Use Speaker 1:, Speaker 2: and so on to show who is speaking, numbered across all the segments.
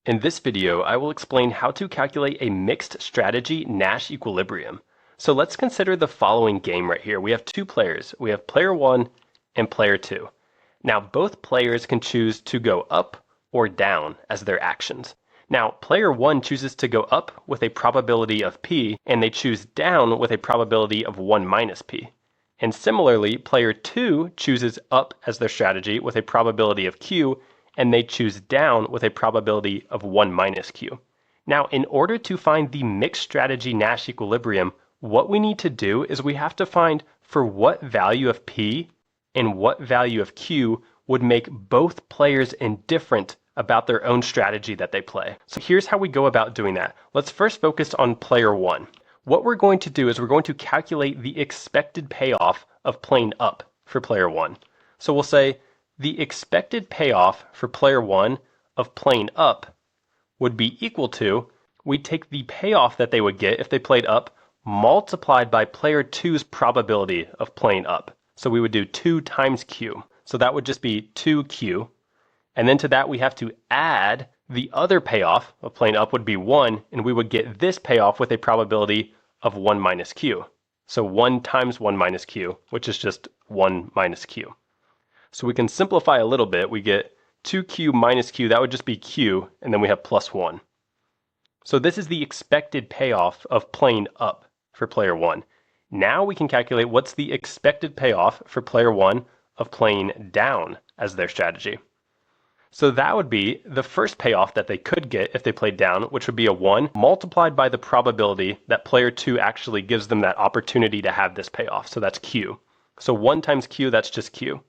Speaker 1: In this video, I will explain how to calculate a mixed strategy Nash equilibrium. So let's consider the following game right here. We have two players. We have player 1 and player 2. Now both players can choose to go up or down as their actions. Now player 1 chooses to go up with a probability of p, and they choose down with a probability of 1 minus p. And similarly, player 2 chooses up as their strategy with a probability of q, and they choose down with a probability of 1 minus q. Now, in order to find the mixed strategy Nash equilibrium, what we need to do is we have to find for what value of p and what value of q would make both players indifferent about their own strategy that they play. So here's how we go about doing that. Let's first focus on player 1. What we're going to do is we're going to calculate the expected payoff of playing up for player 1. So we'll say the expected payoff for player 1 of playing up would be equal to, we take the payoff that they would get if they played up multiplied by player 2's probability of playing up. So we would do 2 times q. So that would just be 2q. And then to that we have to add the other payoff of playing up would be 1, and we would get this payoff with a probability of 1 minus q. So 1 times 1 minus q, which is just 1 minus q. So we can simplify a little bit. We get 2q minus q, that would just be q, and then we have plus 1. So this is the expected payoff of playing up for player 1. Now we can calculate what's the expected payoff for player 1 of playing down as their strategy. So that would be the first payoff that they could get if they played down, which would be a 1, multiplied by the probability that player 2 actually gives them that opportunity to have this payoff. So that's q. So 1 times q, that's just q.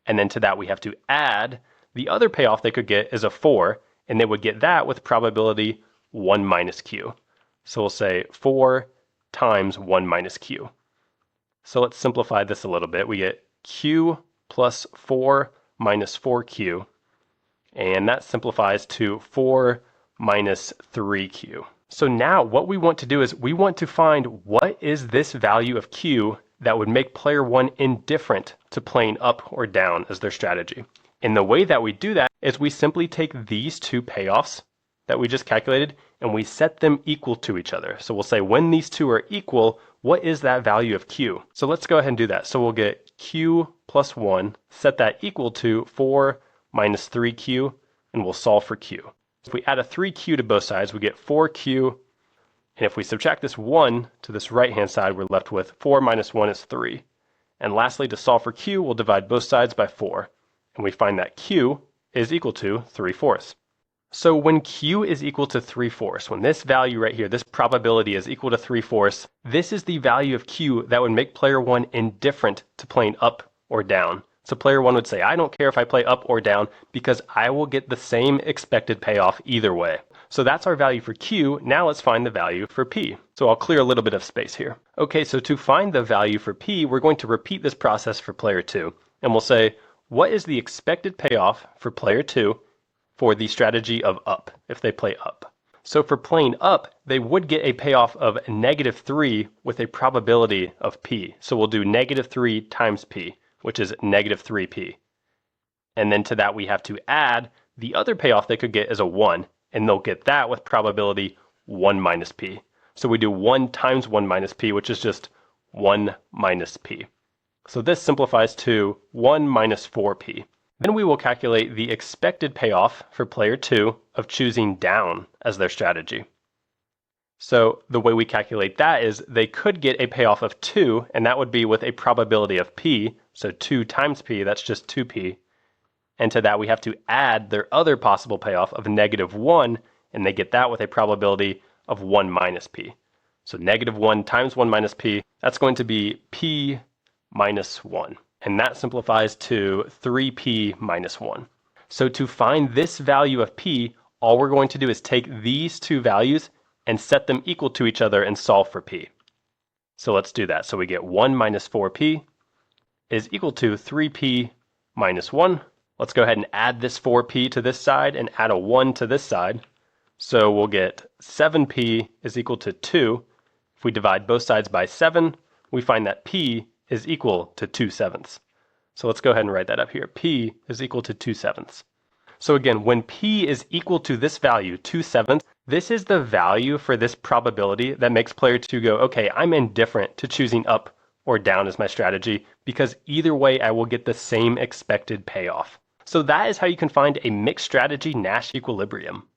Speaker 1: And then to that we have to add the other payoff they could get is a 4, and they would get that with probability 1 minus q. So we'll say 4 times 1 minus q. So let's simplify this a little bit. We get q plus 4 minus 4q, and that simplifies to 4 minus 3q. So now what we want to do is we want to find what is this value of q that would make player 1 indifferent to playing up or down as their strategy. And the way that we do that is we simply take these two payoffs that we just calculated and we set them equal to each other. So we'll say when these two are equal, what is that value of q? So let's go ahead and do that. So we'll get q plus 1, set that equal to 4 minus 3q, and we'll solve for q. If we add a 3q to both sides, we get 4q, and if we subtract this 1 to this right-hand side, we're left with 4 minus 1 is 3. And lastly, to solve for q, we'll divide both sides by 4, and we find that q is equal to 3/4. So when q is equal to 3/4, when this value right here, this probability is equal to 3/4, this is the value of q that would make player 1 indifferent to playing up or down. So player 1 would say, I don't care if I play up or down because I will get the same expected payoff either way. So that's our value for q. Now let's find the value for p. So I'll clear a little bit of space here. Okay, so to find the value for p, we're going to repeat this process for player 2. And we'll say, what is the expected payoff for player 2 for the strategy of up, if they play up? So for playing up, they would get a payoff of -3 with a probability of p. So we'll do -3 times p, which is -3p. And then to that we have to add the other payoff they could get is a 1, and they'll get that with probability 1 minus p. So we do 1 times 1 minus p, which is just 1 minus p. So this simplifies to 1 minus 4p. Then we will calculate the expected payoff for player 2 of choosing down as their strategy. So the way we calculate that is they could get a payoff of 2, and that would be with a probability of p, so 2 times p, that's just 2p. And to that we have to add their other possible payoff of -1, and they get that with a probability of 1 minus p. So -1 times 1 minus p, that's going to be p minus 1. And that simplifies to 3p minus 1. So to find this value of p, all we're going to do is take these two values and set them equal to each other and solve for p. So let's do that. So we get 1 minus 4p is equal to 3p minus 1. Let's go ahead and add this 4p to this side and add a 1 to this side. So we'll get 7p is equal to 2. If we divide both sides by 7, we find that p is equal to 2/7. So let's go ahead and write that up here. P is equal to 2/7. So again, when P is equal to this value, 2/7, this is the value for this probability that makes player 2 go, okay, I'm indifferent to choosing up or down as my strategy because either way I will get the same expected payoff. So that is how you can find a mixed strategy Nash equilibrium.